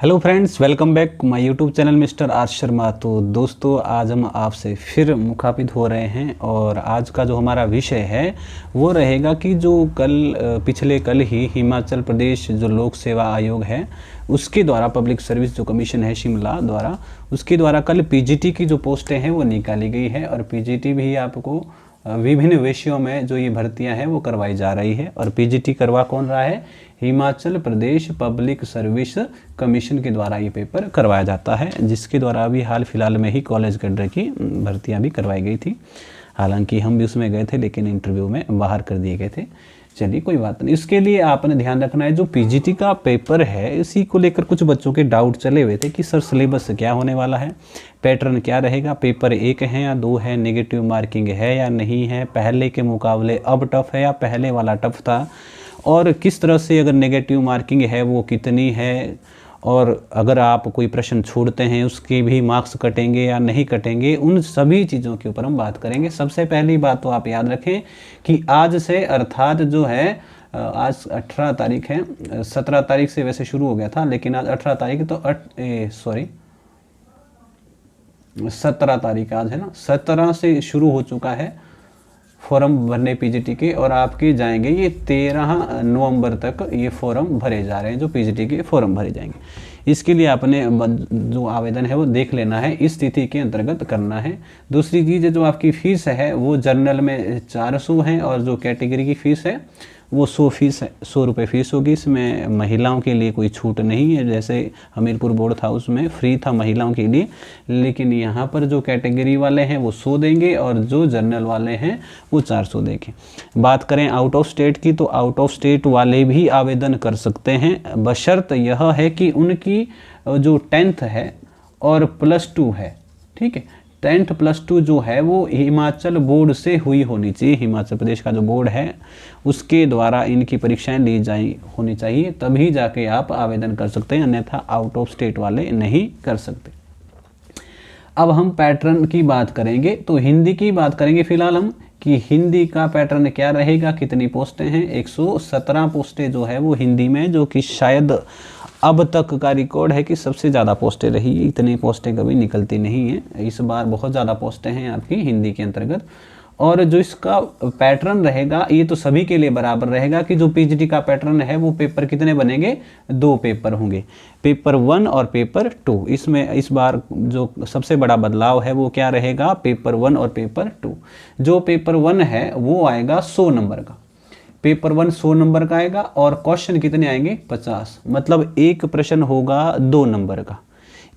Hello friends, welcome back my YouTube channel mister R Sharma. तो दोस्तों, आज हम आपसे फिर मुखातिब हो रहे हैं और आज का जो हमारा विषय है वो रहेगा कि जो पिछले कल ही हिमाचल प्रदेश जो लोक सेवा आयोग है उसके द्वारा, पब्लिक सर्विस जो कमीशन है शिमला द्वारा, उसके द्वारा कल पीजीटी की जो पोस्टें हैं वो निकाली गई है। और पीजीटी भी आपको विभिन्न विषयों में जो ये भर्तियां हैं वो करवाई जा रही है। और पीजीटी करवा कौन रहा है? Himachal Pradesh public service commission के द्वारा ये पेपर करवाया जाता है, जिसके द्वारा अभी हाल फिलहाल में ही कॉलेज कैडर की भर्तियां भी करवाई गई थी। हालांकि हम भी उसमें गए थे, लेकिन इंटरव्यू में बाहर कर दिए गए थे। चलिए, कोई बात नहीं। इसके लिए आपने ध्यान रखना है, जो पीजीटी का पेपर है इसी को लेकर कुछ बच्चों के डाउट चले हुए थे कि सर सिलेबस क्या होने वाला है, पैटर्न क्या रहेगा, पेपर 1 है या 2 है, नेगेटिव मार्किंग है या नहीं है, पहले के मुकाबले अब टफ है या पहले वाला टफ था, और किस तरह से अगर नेगेटिव मार्किंग है वो कितनी है, और अगर आप कोई प्रश्न छोड़ते हैं उसके भी मार्क्स कटेंगे या नहीं कटेंगे। उन सभी चीज़ों के ऊपर हम बात करेंगे। सबसे पहली बात तो आप याद रखें कि आज से, अर्थात जो है आज 18 तारीख है, 17 तारीख से वैसे शुरू हो गया था, लेकिन आज 18 तारीख तो 17 तारीख आज है ना, 17 से शुरू हो चुका है फॉर्म भरने पीजीटी के, और आपके जाएंगे ये 13 नवंबर तक ये फॉर्म भरे जा रहे हैं, जो पीजीटी के फॉर्म भरे जाएंगे। इसके लिए आपने जो आवेदन है वो देख लेना है, इस तिथि के अंतर्गत करना है। दूसरी चीज़, जो आपकी फ़ीस है वो जर्नल में 400 है, और जो कैटेगरी की फ़ीस है वो 100 रुपये फ़ीस होगी। इसमें महिलाओं के लिए कोई छूट नहीं है, जैसे हमीरपुर बोर्ड था उसमें फ्री था महिलाओं के लिए, लेकिन यहाँ पर जो कैटेगरी वाले हैं वो 100 देंगे और जो जनरल वाले हैं वो 400 देंगे। बात करें आउट ऑफ स्टेट की, तो आउट ऑफ स्टेट वाले भी आवेदन कर सकते हैं, बशर्त यह है कि उनकी जो 10th है और +2 है, ठीक है। 10th +2 जो है वो हिमाचल बोर्ड से हुई होनी चाहिए। हिमाचल प्रदेश का जो बोर्ड है उसके द्वारा इनकी परीक्षाएं ली होनी चाहिए, तभी जाके आप आवेदन कर सकते हैं, अन्यथा आउट ऑफ स्टेट वाले नहीं कर सकते। अब हम पैटर्न की बात करेंगे, तो हिंदी की बात करेंगे फिलहाल हम, कि हिंदी का पैटर्न क्या रहेगा, कितनी पोस्टें हैं। 117 पोस्टें जो है वो हिंदी में, जो कि शायद अब तक का रिकॉर्ड है कि सबसे ज़्यादा पोस्टें रही। इतनी पोस्टें कभी निकलती नहीं हैं, इस बार बहुत ज़्यादा पोस्टें हैं आपकी हिंदी के अंतर्गत। और जो इसका पैटर्न रहेगा ये तो सभी के लिए बराबर रहेगा, कि जो पीजीटी का पैटर्न है वो पेपर कितने बनेंगे, 2 पेपर होंगे, पेपर 1 और पेपर 2। इसमें इस बार जो सबसे बड़ा बदलाव है वो क्या रहेगा, पेपर 1 और पेपर 2। जो पेपर 1 है वो आएगा 100 नंबर का, पेपर 1 100 नंबर का आएगा, और क्वेश्चन कितने आएंगे, 50। मतलब एक प्रश्न होगा 2 नंबर का,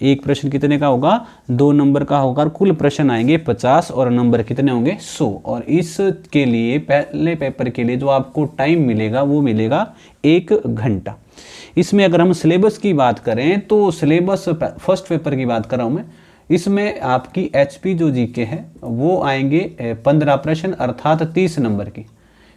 एक प्रश्न कितने का होगा, 2 नंबर का होगा, और कुल प्रश्न आएंगे 50 और नंबर कितने होंगे, 100। और इसके लिए पहले पेपर के लिए जो आपको टाइम मिलेगा वो मिलेगा 1 घंटा। इसमें अगर हम सिलेबस की बात करें तो सिलेबस फर्स्ट पेपर की बात कर रहा हूँ मैं, इसमें आपकी एचपी जो जीके है वो आएंगे 15 प्रश्न, अर्थात 30 नंबर की।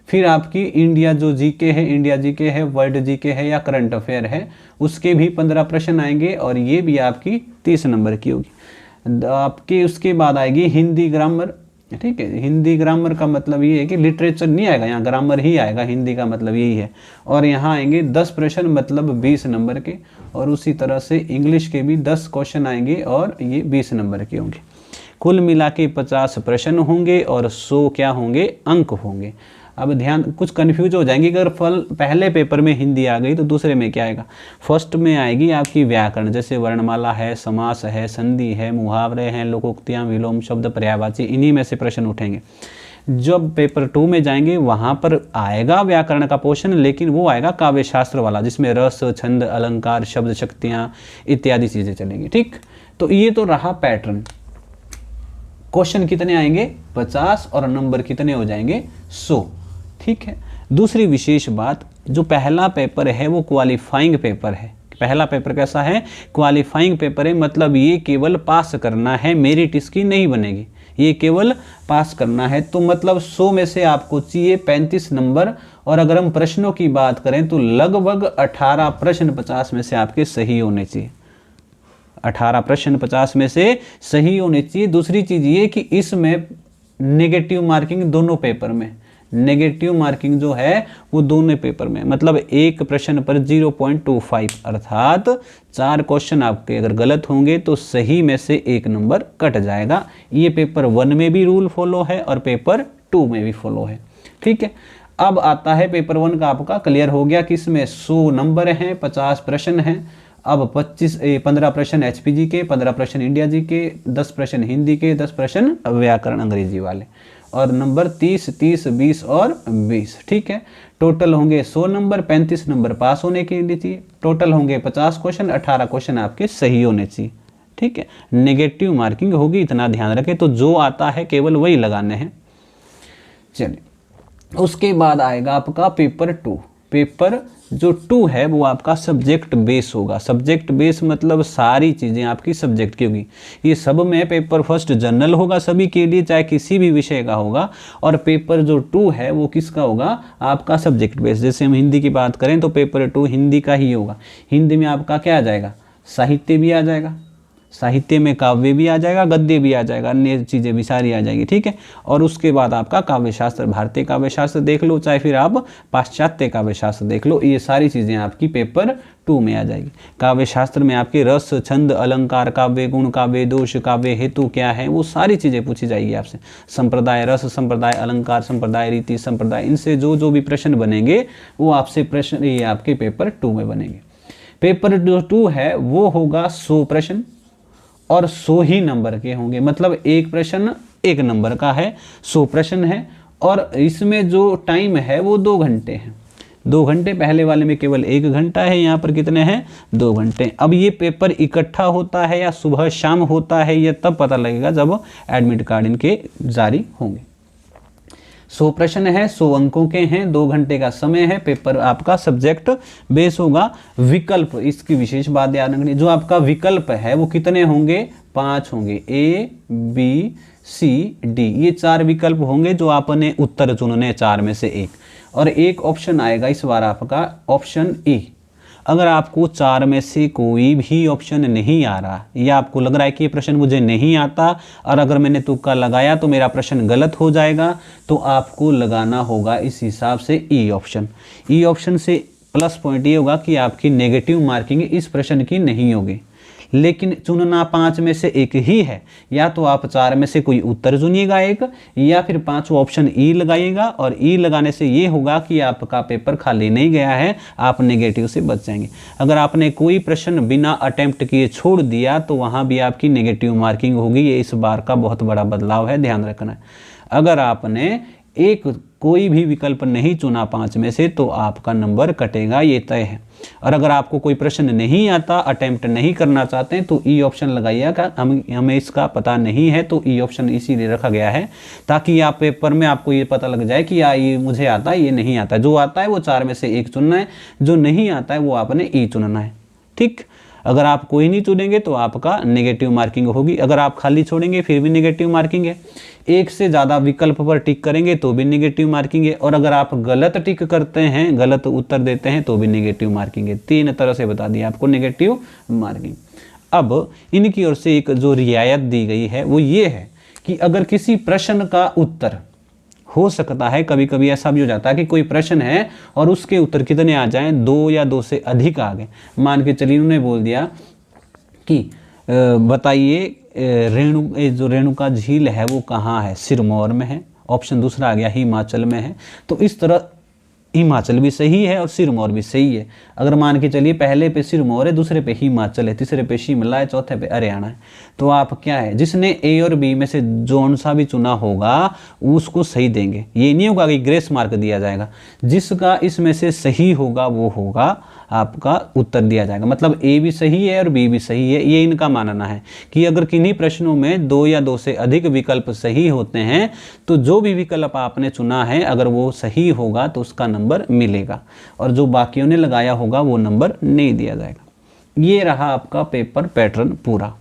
फिर आपकी इंडिया जो जीके है, इंडिया जीके है, वर्ल्ड जीके है या करंट अफेयर है, उसके भी 15 प्रश्न आएंगे, और ये भी आपकी 30 नंबर की होगी। आपके उसके बाद आएगी हिंदी ग्रामर, ठीक है। हिंदी ग्रामर का मतलब ये है कि लिटरेचर नहीं आएगा, यहाँ ग्रामर ही आएगा, हिंदी का मतलब यही है। और यहाँ आएंगे 10 प्रश्न, मतलब 20 नंबर के, और उसी तरह से इंग्लिश के भी 10 क्वेश्चन आएंगे और ये 20 नंबर के होंगे। कुल मिला के 50 प्रश्न होंगे और 100 क्या होंगे, अंक होंगे। अब ध्यान, कुछ कन्फ्यूज हो जाएंगे, अगर पहले पेपर में हिंदी आ गई तो दूसरे में क्या आएगा। फर्स्ट में आएगी आपकी व्याकरण, जैसे वर्णमाला है, समास है, संधि है, मुहावरे हैं, लोकोक्तियाँ, विलोम शब्द, पर्यायवाची, इन्हीं में से प्रश्न उठेंगे। जब पेपर 2 में जाएंगे वहाँ पर आएगा व्याकरण का पोर्शन, लेकिन वो आएगा काव्य शास्त्र वाला, जिसमें रस, छंद, अलंकार, शब्द शक्तियाँ इत्यादि चीज़ें चलेंगी, ठीक। तो ये तो रहा पैटर्न। क्वेश्चन कितने आएंगे, 50, और नंबर कितने हो जाएंगे, 100, ठीक है। दूसरी विशेष बात, जो पहला पेपर है वो क्वालिफाइंग पेपर है। पहला पेपर कैसा है, क्वालिफाइंग पेपर है, मतलब ये केवल पास करना है, मेरिट इसकी नहीं बनेगी, ये केवल पास करना है। तो मतलब 100 में से आपको चाहिए 35 नंबर, और अगर हम प्रश्नों की बात करें तो लगभग 18 प्रश्न 50 में से आपके सही होने चाहिए, 18 प्रश्न 50 में से सही होने चाहिए। दूसरी चीज़ ये कि इसमें नेगेटिव मार्किंग दोनों पेपर में, नेगेटिव मार्किंग जो है वो दोनों पेपर में, मतलब एक प्रश्न पर 0.25, अर्थात 4 क्वेश्चन आपके अगर गलत होंगे तो सही में से 1 नंबर कट जाएगा। ये पेपर 1 में भी रूल फॉलो है और पेपर 2 में भी फॉलो है। ठीक है, अब आता है पेपर 1 का आपका क्लियर हो गया कि इसमें 100 नंबर हैं, 50 प्रश्न हैं। अब 15 प्रश्न एचपीजी के, 15 प्रश्न इंडिया जी के, 10 प्रश्न हिंदी के, 10 प्रश्न व्याकरण अंग्रेजी वाले, और नंबर 30, 30, 20 और 20। ठीक है, टोटल होंगे 100 नंबर, 35 नंबर पास होने के लिए चाहिए, टोटल होंगे 50 क्वेश्चन, 18 क्वेश्चन आपके सही होने चाहिए। ठीक है, नेगेटिव मार्किंग होगी, इतना ध्यान रखें। तो जो आता है केवल वही लगाने हैं। चलिए, उसके बाद आएगा आपका पेपर 2। पेपर जो 2 है वो आपका सब्जेक्ट बेस होगा। सब्जेक्ट बेस मतलब सारी चीज़ें आपकी सब्जेक्ट की होगी। ये सब में पेपर फर्स्ट जनरल होगा सभी के लिए, चाहे किसी भी विषय का होगा, और पेपर जो 2 है वो किसका होगा, आपका सब्जेक्ट बेस। जैसे हम हिंदी की बात करें तो पेपर 2 हिंदी का ही होगा। हिंदी में आपका क्या आ जाएगा, साहित्य भी आ जाएगा, साहित्य में काव्य भी आ जाएगा, गद्य भी आ जाएगा, अन्य चीज़ें भी सारी आ जाएगी। ठीक है, और उसके बाद आपका काव्यशास्त्र, भारतीय काव्यशास्त्र देख लो, चाहे फिर आप पाश्चात्य काव्यशास्त्र देख लो, ये सारी चीज़ें आपकी पेपर 2 में आ जाएगी। काव्यशास्त्र में आपके रस, छंद, अलंकार, काव्य गुण, काव्य दोष, काव्य हेतु क्या है, वो सारी चीज़ें पूछी जाएगी आपसे। संप्रदाय रस, संप्रदाय अलंकार, संप्रदाय रीति, संप्रदाय, इनसे जो भी प्रश्न बनेंगे वो आपसे प्रश्न ये आपके पेपर 2 में बनेंगे। पेपर जो 2 है वो होगा 100 प्रश्न और 100 ही नंबर के होंगे, मतलब एक प्रश्न 1 नंबर का है, 100 प्रश्न है, और इसमें जो टाइम है वो 2 घंटे हैं। 2 घंटे, पहले वाले में केवल 1 घंटा है, यहाँ पर कितने हैं, 2 घंटे। अब ये पेपर इकट्ठा होता है या सुबह शाम होता है, ये तब पता लगेगा जब एडमिट कार्ड इनके जारी होंगे। 100 प्रश्न है, 100 अंकों के हैं, 2 घंटे का समय है। पेपर आपका सब्जेक्ट बेस होगा। विकल्प, इसकी विशेष बात याद रखनी, जो आपका विकल्प है वो कितने होंगे, 5 होंगे, A, B, C, D, ये 4 विकल्प होंगे जो आपने उत्तर चुनने 4 में से 1, और एक ऑप्शन आएगा इस बार आपका ऑप्शन E। अगर आपको 4 में से कोई भी ऑप्शन नहीं आ रहा, या आपको लग रहा है कि ये प्रश्न मुझे नहीं आता और अगर मैंने तुक्का लगाया तो मेरा प्रश्न गलत हो जाएगा, तो आपको लगाना होगा इस हिसाब से ई ऑप्शन। ई ऑप्शन से प्लस पॉइंट ये होगा कि आपकी नेगेटिव मार्किंग इस प्रश्न की नहीं होगी, लेकिन चुनना 5 में से 1 ही है। या तो आप 4 में से कोई उत्तर चुनिएगा एक, या फिर 5वां ऑप्शन ई लगाइएगा, और ई लगाने से ये होगा कि आपका पेपर खाली नहीं गया है, आप नेगेटिव से बच जाएंगे। अगर आपने कोई प्रश्न बिना अटेम्प्ट किए छोड़ दिया तो वहाँ भी आपकी नेगेटिव मार्किंग होगी। ये इस बार का बहुत बड़ा बदलाव है, ध्यान रखना है। अगर आपने कोई भी विकल्प नहीं चुना 5 में से तो आपका नंबर कटेगा, ये तय है। और अगर आपको कोई प्रश्न नहीं आता, अटेम्प्ट नहीं करना चाहते हैं, तो ई ऑप्शन लगाइएगा। हमें इसका पता नहीं है तो ई ऑप्शन इसीलिए रखा गया है, ताकि आप पेपर में आपको ये पता लग जाए कि ये मुझे आता है, ये नहीं आता। जो आता है वो 4 में से 1 चुनना है, जो नहीं आता है वो आपने ई चुनना है। ठीक, अगर आप कोई नहीं चुनेंगे तो आपका नेगेटिव मार्किंग होगी। अगर आप खाली छोड़ेंगे फिर भी नेगेटिव मार्किंग है। 1 से ज़्यादा विकल्प पर टिक करेंगे तो भी नेगेटिव मार्किंग है, और अगर आप गलत टिक करते हैं, गलत उत्तर देते हैं तो भी नेगेटिव मार्किंग है। 3 तरह से बता दिया आपको नेगेटिव मार्किंग। अब इनकी ओर से एक जो रियायत दी गई है वो ये है कि अगर किसी प्रश्न का उत्तर, हो सकता है कभी कभी ऐसा भी हो जाता है कि कोई प्रश्न है और उसके उत्तर कितने आ जाएं, 2 या 2 से अधिक आ गए। मान के चलिए उन्होंने बोल दिया कि बताइए जो रेणुका झील है वो कहाँ है, सिरमौर में है। ऑप्शन दूसरा आ गया हिमाचल में है। तो इस तरह हिमाचल भी सही है और सिरमौर भी सही है। अगर मान के चलिए पहले पे सिरमौर है, दूसरे पे हिमाचल है, तीसरे पे शिमला है, चौथे पे हरियाणा है, तो आप क्या है, जिसने ए और बी में से जोन सा भी चुना होगा उसको सही देंगे। ये नहीं होगा कि ग्रेस मार्क दिया जाएगा, जिसका इसमें से सही होगा वो होगा आपका उत्तर दिया जाएगा। मतलब ए भी सही है और बी भी सही है, ये इनका मानना है कि अगर किन्हीं प्रश्नों में 2 या 2 से अधिक विकल्प सही होते हैं तो जो भी विकल्प आपने चुना है अगर वो सही होगा तो उसका नंबर मिलेगा, और जो बाकियों ने लगाया होगा वो नंबर नहीं दिया जाएगा। ये रहा आपका पेपर पैटर्न पूरा।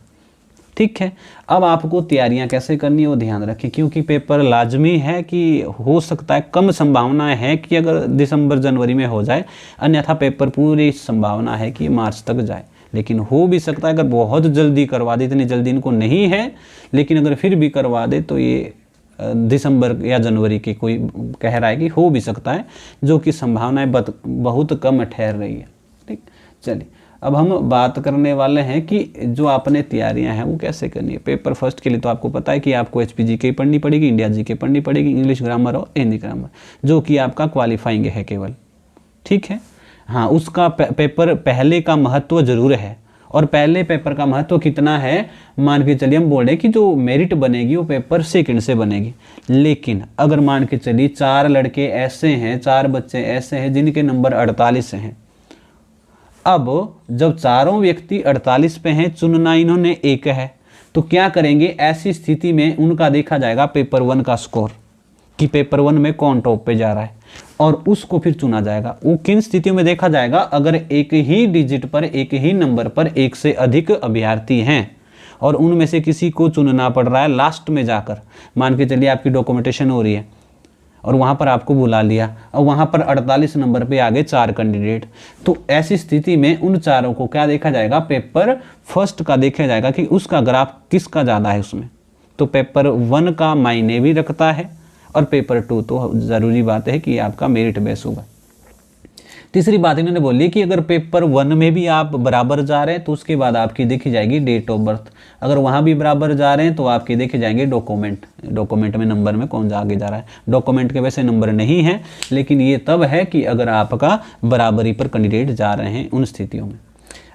ठीक है, अब आपको तैयारियां कैसे करनी है वो ध्यान रखें, क्योंकि पेपर लाजमी है कि हो सकता है, कम संभावना है कि अगर दिसंबर जनवरी में हो जाए, अन्यथा पेपर पूरी संभावना है कि मार्च तक जाए। लेकिन हो भी सकता है अगर बहुत जल्दी करवा दे, इतनी जल्दी इनको नहीं है, लेकिन अगर फिर भी करवा दे तो ये दिसंबर या जनवरी के कोई कह रहा है कि हो भी सकता है, जो कि संभावनाएं बहुत कम ठहर रही है। ठीक, चलिए अब हम बात करने वाले हैं कि जो आपने तैयारियां हैं वो कैसे करनी है। पेपर फर्स्ट के लिए तो आपको पता है कि आपको HPGK पढ़नी पड़ेगी, इंडिया जीके पढ़नी पड़ेगी, इंग्लिश ग्रामर और हिंदी ग्रामर, जो कि आपका क्वालिफाइंग है केवल। ठीक है, हाँ, उसका पेपर पहले का महत्व जरूर है। और पहले पेपर का महत्व कितना है, मान के चलिए हम बोल रहे हैं कि जो मेरिट बनेगी वो पेपर सेकंड से बनेगी। लेकिन अगर मान के चलिए 4 लड़के ऐसे हैं, 4 बच्चे ऐसे हैं जिनके नंबर 48 हैं, अब जब चारों व्यक्ति 48 पे हैं, चुनना इन्होंने एक है, तो क्या करेंगे, ऐसी स्थिति में उनका देखा जाएगा पेपर 1 का स्कोर कि पेपर 1 में कौन टॉप पे जा रहा है, और उसको फिर चुना जाएगा। वो किन स्थितियों में देखा जाएगा, अगर एक ही डिजिट पर, एक ही नंबर पर एक से अधिक अभ्यर्थी हैं और उनमें से किसी को चुनना पड़ रहा है लास्ट में जाकर। मान के चलिए आपकी डॉक्यूमेंटेशन हो रही है और वहाँ पर आपको बुला लिया और वहाँ पर 48 नंबर पे आ गए 4 कैंडिडेट, तो ऐसी स्थिति में उन चारों को क्या देखा जाएगा, पेपर फर्स्ट का देखा जाएगा कि उसका ग्राफ किसका ज़्यादा है उसमें। तो पेपर 1 का मायने भी रखता है और पेपर 2 तो ज़रूरी बात है कि आपका मेरिट बेस होगा। तीसरी बात इन्होंने बोली कि अगर पेपर 1 में भी आप बराबर जा रहे हैं तो उसके बाद आपकी देखी जाएगी डेट ऑफ बर्थ। अगर वहाँ भी बराबर जा रहे हैं तो आपके देखे जाएंगे डॉक्यूमेंट में नंबर में कौन आगे जा रहा है। डॉक्यूमेंट के वैसे नंबर नहीं है, लेकिन ये तब है कि अगर आपका बराबरी पर कैंडिडेट जा रहे हैं उन स्थितियों में।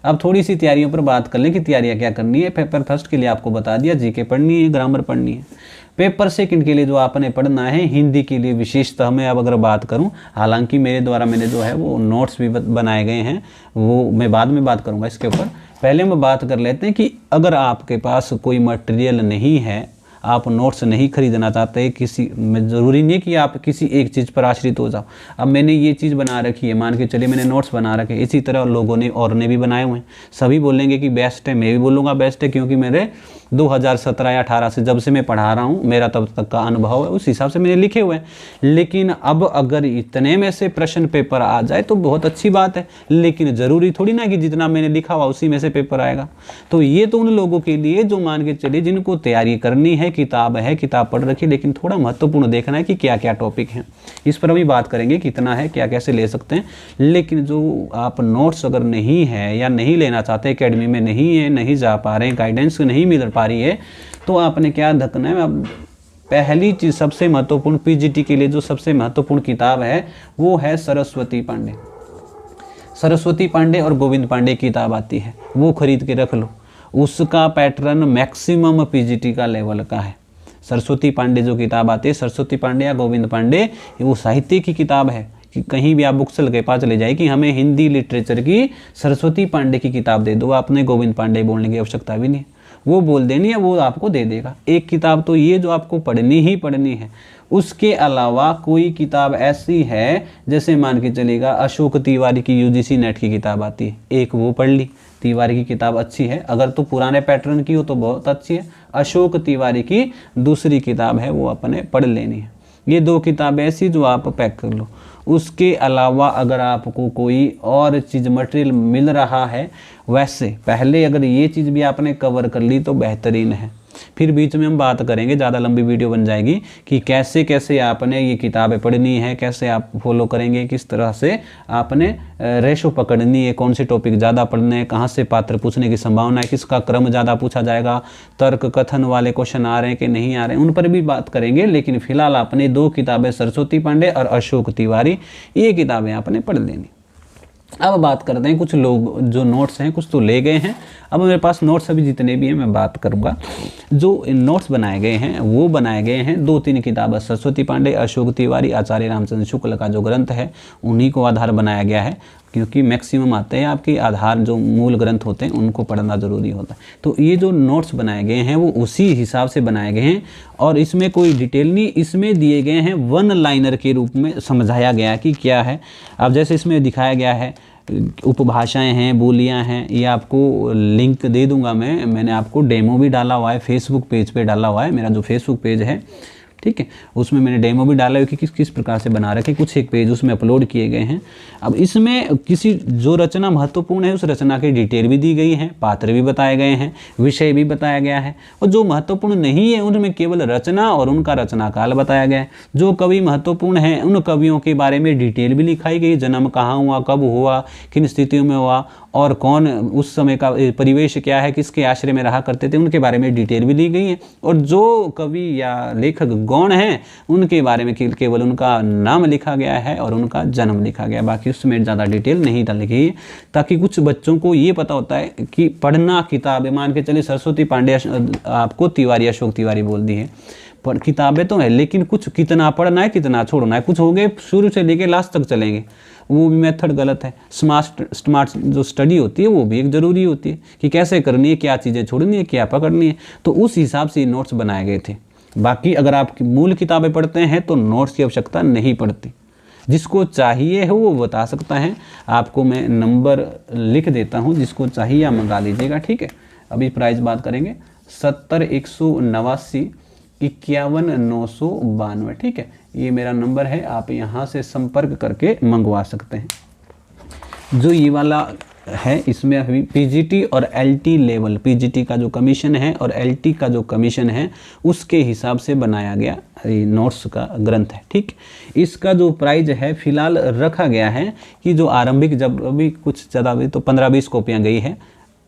अब थोड़ी सी तैयारियों पर बात कर लें कि तैयारियाँ क्या करनी है। पेपर फर्स्ट के लिए आपको बता दिया, जीके पढ़नी है, ग्रामर पढ़नी है। पेपर सेकंड के लिए जो आपने पढ़ना है, हिंदी के लिए विशेषतः मैं अब अगर बात करूं, हालांकि मेरे द्वारा मैंने जो है वो नोट्स भी बनाए गए हैं, वो मैं बाद में बात करूंगा इसके ऊपर। पहले हम बात कर लेते हैं कि अगर आपके पास कोई मटेरियल नहीं है, आप नोट्स नहीं खरीदना चाहते, किसी में ज़रूरी नहीं है कि आप किसी एक चीज़ पर आश्रित हो जाओ। अब मैंने ये चीज़ बना रखी है, मान के चलिए मैंने नोट्स बना रखे, इसी तरह लोगों ने और ने भी बनाए हुए हैं। सभी बोलेंगे कि बेस्ट है, मैं भी बोलूँगा बेस्ट है, क्योंकि मेरे 2017 या 18 से जब से मैं पढ़ा रहा हूँ, मेरा तब तक का अनुभव है, उस हिसाब से मैंने लिखे हुए हैं। लेकिन अब अगर इतने में से प्रश्न पेपर आ जाए तो बहुत अच्छी बात है, लेकिन ज़रूरी थोड़ी ना कि जितना मैंने लिखा हुआ उसी में से पेपर आएगा। तो ये तो उन लोगों के लिए जो मान के चलिए जिनको तैयारी करनी है, किताब है, किताब पढ़ रखी, लेकिन थोड़ा महत्वपूर्ण देखना है कि क्या क्या टॉपिक हैं। इस पर अभी बात करेंगे कितना है, क्या कैसे ले सकते हैं। लेकिन जो आप नोट्स अगर नहीं है या नहीं लेना चाहते, एकेडमी में नहीं है, नहीं जा पा रहे हैं, गाइडेंस नहीं मिल पा रही है, तो आपने क्या रखना है। अब पहली चीज़ सबसे महत्वपूर्ण पीजीटी के लिए जो सबसे महत्वपूर्ण किताब है वो है सरस्वती पांडे। सरस्वती पांडे और गोविंद पांडे की किताब आती है, वो खरीद के रख लो। उसका पैटर्न मैक्सिमम पीजीटी का लेवल का है। सरस्वती पांडे जो किताब आती है, सरस्वती पांडे या गोविंद पांडे, वो साहित्य की किताब है कि कहीं भी आप बुक सेल के पास चले जाए कि हमें हिंदी लिटरेचर की सरस्वती पांडे की किताब दे दो, आपने गोविंद पांडे बोलने की आवश्यकता भी नहीं, वो बोल देनी है, वो आपको दे देगा। एक किताब तो ये जो आपको पढ़नी ही पढ़नी है। उसके अलावा कोई किताब ऐसी है, जैसे मान के चलेगा अशोक तिवारी की UGC नेट की किताब आती है, एक वो पढ़ ली। तिवारी की किताब अच्छी है, अगर तो पुराने पैटर्न की हो तो बहुत अच्छी है। अशोक तिवारी की दूसरी किताब है, वो अपने पढ़ लेनी है। ये 2 किताबें ऐसी जो आप पैक कर लो। उसके अलावा अगर आपको कोई और चीज़ मटेरियल मिल रहा है, वैसे पहले अगर ये चीज़ भी आपने कवर कर ली तो बेहतरीन है। फिर बीच में हम बात करेंगे, ज़्यादा लंबी वीडियो बन जाएगी, कि कैसे कैसे आपने ये किताबें पढ़नी है, कैसे आप फॉलो करेंगे, किस तरह से आपने रेशो पकड़नी है, कौन से टॉपिक ज़्यादा पढ़ने हैं, कहाँ से पात्र पूछने की संभावना है, किसका क्रम ज़्यादा पूछा जाएगा, तर्क कथन वाले क्वेश्चन आ रहे हैं कि नहीं आ रहे हैं, उन पर भी बात करेंगे। लेकिन फिलहाल आपने 2 किताबें सरस्वती पांडे और अशोक तिवारी, ये किताबें आपने पढ़ लेनी। अब बात करते हैं, कुछ लोग जो नोट्स हैं कुछ तो ले गए हैं। अब मेरे पास नोट्स अभी जितने भी हैं मैं बात करूंगा। जो नोट्स बनाए गए हैं वो बनाए गए हैं 2-3 किताबें, सरस्वती पांडे, अशोक तिवारी, आचार्य रामचंद्र शुक्ल का जो ग्रंथ है उन्हीं को आधार बनाया गया है, क्योंकि मैक्सिमम आते हैं आपके आधार जो मूल ग्रंथ होते हैं उनको पढ़ना ज़रूरी होता है। तो ये जो नोट्स बनाए गए हैं वो उसी हिसाब से बनाए गए हैं, और इसमें कोई डिटेल नहीं, इसमें दिए गए हैं 1 लाइनर के रूप में समझाया गया कि क्या है। अब जैसे इसमें दिखाया गया है उपभाषाएं हैं, बोलियां हैं, ये आपको लिंक दे दूंगा मैंने आपको डेमो भी डाला हुआ है, फेसबुक पेज पे डाला हुआ है, मेरा जो फेसबुक पेज है ठीक है। उसमें मैंने डेमो भी डाला है कि किस किस प्रकार से बना रखे, कुछ एक पेज उसमें अपलोड किए गए हैं। अब इसमें किसी जो रचना महत्वपूर्ण है उस रचना की डिटेल भी दी गई है, पात्र भी बताए गए हैं, विषय भी बताया गया है, और जो महत्वपूर्ण नहीं है उनमें केवल रचना और उनका रचना काल बताया गया है। जो कवि महत्वपूर्ण हैं उन कवियों के बारे में डिटेल भी लिखाई गई, जन्म कहाँ हुआ, कब हुआ, किन स्थितियों में हुआ, और कौन उस समय का परिवेश क्या है, किसके आश्रय में रहा करते थे, उनके बारे में डिटेल भी ली गई है। और जो कवि या लेखक गौण हैं उनके बारे में केवल उनका नाम लिखा गया है और उनका जन्म लिखा गया, बाकी उसमें ज़्यादा डिटेल नहीं डाली गई है, ताकि कुछ बच्चों को ये पता होता है कि पढ़ना किताब है, मान के चलिए सरस्वती पांडे आपको तिवारी, अशोक तिवारी बोल दी है, पर किताबें तो है लेकिन कुछ कितना पढ़ना है कितना छोड़ना है, कुछ हो गए शुरू से लेके लास्ट तक चलेंगे, वो भी मेथड गलत है। स्मार्ट जो स्टडी होती है वो भी एक ज़रूरी होती है कि कैसे करनी है, क्या चीज़ें छोड़नी है, क्या पकड़नी है, तो उस हिसाब से नोट्स बनाए गए थे। बाकी अगर आप मूल किताबें पढ़ते हैं तो नोट्स की आवश्यकता नहीं पड़ती। जिसको चाहिए है वो बता सकता है, आपको मैं नंबर लिख देता हूँ, जिसको चाहिए आप मंगा लीजिएगा, ठीक है। अभी प्राइस बात करेंगे 70 189 51 992, ठीक है, ये मेरा नंबर है, आप यहाँ से संपर्क करके मंगवा सकते हैं। जो ये वाला है इसमें अभी पीजीटी और एलटी लेवल, पीजीटी का जो कमीशन है और एलटी का जो कमीशन है उसके हिसाब से बनाया गया नोट्स का ग्रंथ है, ठीक। इसका जो प्राइस है फिलहाल रखा गया है कि जो आरंभिक, जब अभी कुछ ज़्यादा भी तो 15-20 कॉपियाँ गई है,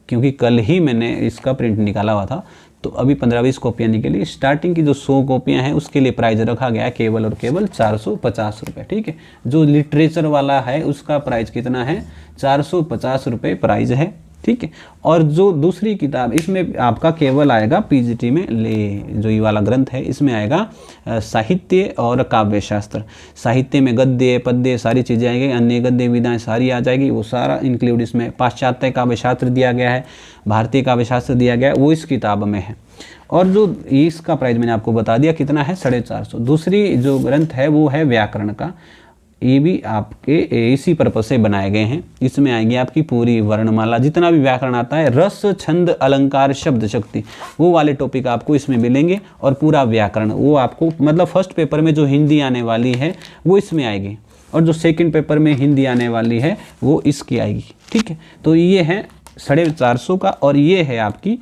क्योंकि कल ही मैंने इसका प्रिंट निकाला हुआ था, तो अभी 15-20 कॉपियाँ निकली। स्टार्टिंग की जो 100 कॉपियाँ हैं उसके लिए प्राइस रखा गया है केवल और केवल 450 रुपये, ठीक है। जो लिटरेचर वाला है उसका प्राइस कितना है, 450 रुपये प्राइस है, ठीक है। और जो दूसरी किताब इसमें आपका केवल आएगा पीजीटी में जो ये वाला ग्रंथ है इसमें आएगा साहित्य और काव्य शास्त्र। साहित्य में गद्य पद्य सारी चीज़ें आएंगी, अन्य गद्य विधाएँ सारी आ जाएगी, वो सारा इंक्लूड इसमें। पाश्चात्य काव्य शास्त्र दिया गया है, भारतीय काव्य शास्त्र दिया गया है, वो इस किताब में है। और जो इसका प्राइस मैंने आपको बता दिया कितना है, 450। दूसरी जो ग्रंथ है वो है व्याकरण का, ये भी आपके इसी पर्पज से बनाए गए हैं। इसमें आएगी आपकी पूरी वर्णमाला, जितना भी व्याकरण आता है, रस छंद अलंकार शब्द शक्ति, वो वाले टॉपिक आपको इसमें मिलेंगे। और पूरा व्याकरण वो आपको मतलब फर्स्ट पेपर में जो हिंदी आने वाली है वो इसमें आएगी, और जो सेकंड पेपर में हिंदी आने वाली है वो इसकी आएगी, ठीक है। तो ये है 450 का और ये है आपकी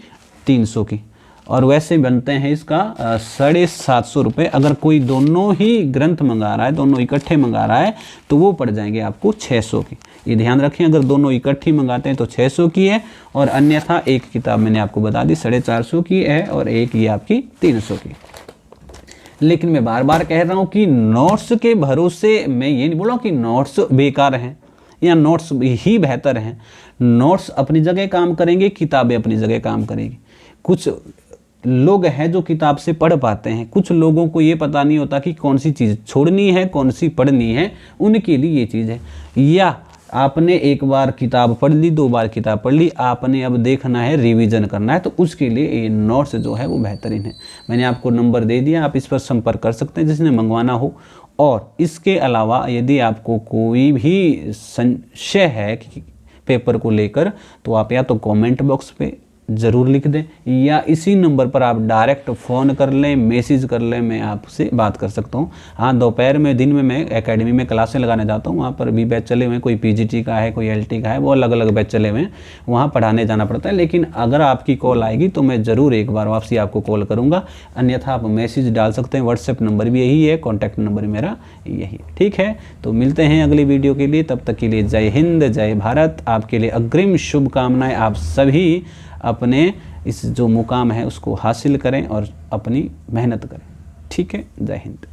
300 की, और वैसे बनते हैं इसका 750 रुपये। अगर कोई दोनों ही ग्रंथ मंगा रहा है, दोनों इकट्ठे मंगा रहा है, तो वो पड़ जाएंगे आपको 600 की। ये ध्यान रखें, अगर दोनों इकट्ठी मंगाते हैं तो 600 की है, और अन्यथा एक किताब मैंने आपको बता दी 450 की है, और एक ये आपकी 300 की। लेकिन मैं बार बार कह रहा हूँ कि नोट्स के भरोसे मैं ये नहीं बोल रहा हूँ कि नोट्स बेकार हैं या नोट्स ही बेहतर हैं। नोट्स अपनी जगह काम करेंगे, किताबें अपनी जगह काम करेंगी। कुछ लोग हैं जो किताब से पढ़ पाते हैं, कुछ लोगों को ये पता नहीं होता कि कौन सी चीज़ छोड़नी है, कौन सी पढ़नी है, उनके लिए ये चीज़ है। या आपने एक बार किताब पढ़ ली, 2 बार किताब पढ़ ली, आपने अब देखना है, रिवीजन करना है, तो उसके लिए ये नोट्स जो है वो बेहतरीन है। मैंने आपको नंबर दे दिया, आप इस पर संपर्क कर सकते हैं जिसने मंगवाना हो। और इसके अलावा यदि आपको कोई भी संशय है कि पेपर को लेकर, तो आप या तो कमेंट बॉक्स पे ज़रूर लिख दें, या इसी नंबर पर आप डायरेक्ट फ़ोन कर लें, मैसेज कर लें, मैं आपसे बात कर सकता हूँ। हाँ, दोपहर में, दिन में मैं एकेडमी में क्लासें लगाने जाता हूँ, वहाँ पर भी बैच चले हुए हैं, कोई पीजीटी का है, कोई एलटी का है, वो अलग अलग बैच चले हुए हैं, वहाँ पढ़ाने जाना पड़ता है। लेकिन अगर आपकी कॉल आएगी तो मैं ज़रूर एक बार वापसी आपको कॉल करूँगा, अन्यथा आप मैसेज डाल सकते हैं। व्हाट्सएप नंबर भी यही है, कॉन्टैक्ट नंबर मेरा यही है, ठीक है। तो मिलते हैं अगली वीडियो के लिए, तब तक के लिए जय हिंद, जय भारत। आपके लिए अग्रिम शुभकामनाएँ। आप सभी अपने इस जो मुकाम है उसको हासिल करें और अपनी मेहनत करें, ठीक है। जय हिंद।